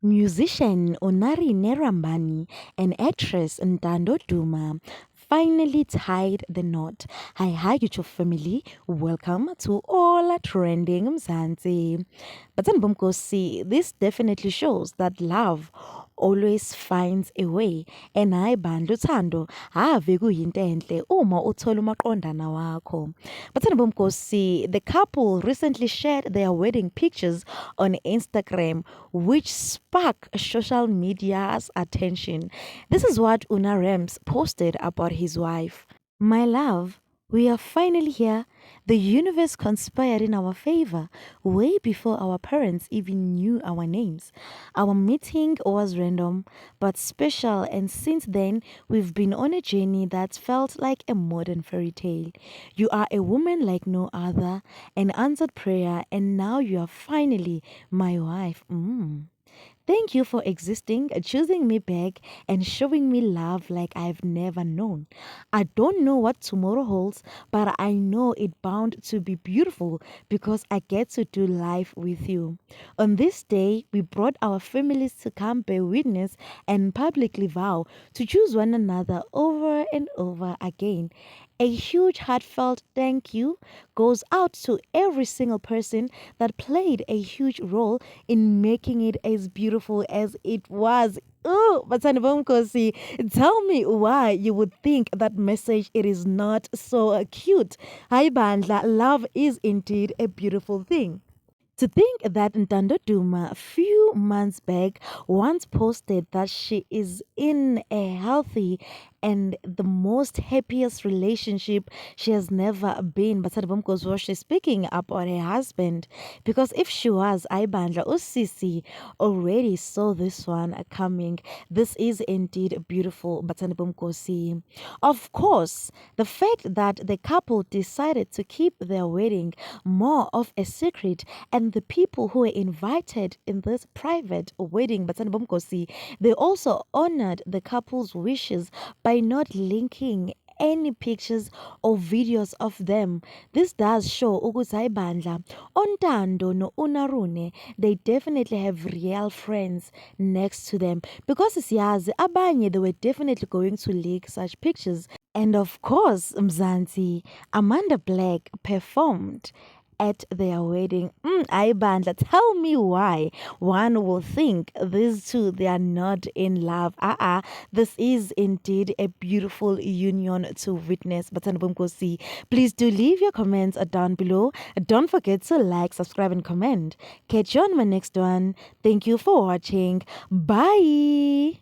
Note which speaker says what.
Speaker 1: Musician Onarine Rambani and actress Ntando Duma finally tied the knot. Hi, YouTube family. Welcome to All Trending Mzansi. But then Bumkosi, this definitely shows that love always finds a way. And I bandlu tando ave kuyinto enhle uma uthola umaqondana wakho. But then Bumkosi, the couple recently shared their wedding pictures on Instagram, which sparked social media's attention. This is what Una Rems posted about his wife. My love, we are finally here. The universe conspired in our favor way before our parents even knew our names. Our meeting was random but special, and since then, we've been on a journey that felt like a modern fairy tale. You are a woman like no other, an answered prayer, and now you are finally my wife. Thank you for existing, choosing me back, and showing me love like I've never known. I don't know what tomorrow holds, but I know it bound to be beautiful because I get to do life with you. On this day, we brought our families to come bear witness and publicly vow to choose one another over and over again. A huge heartfelt thank you goes out to every single person that played a huge role in making it as beautiful as it was. Oh, but Kosi, tell me why you would think that message it is not so cute. Hi Bandla, love is indeed a beautiful thing. To think that Ntando Duma a few months back once posted that she is in a healthy and the most happiest relationship she has never been. But Sadabomkos was she speaking about her husband, because if she was, Aibandla Usisi already saw this one coming. This is indeed beautiful, but Sadabomkosi. Of course, the fact that the couple decided to keep their wedding more of a secret, and the people who were invited in this private wedding, they also honored the couple's wishes by not linking any pictures or videos of them. This does show ukuthi bandla Ontando no Unarune, they definitely have real friends next to them, because siyazi abanye they were definitely going to leak such pictures. And of course, Mzansi, Amanda Black performed at their wedding. Aibandla, tell me why one will think these two they are not in love. This is indeed a beautiful union to witness. But please do leave your comments down below. Don't forget to like, subscribe, and comment. Catch you on my next one. Thank you for watching. Bye.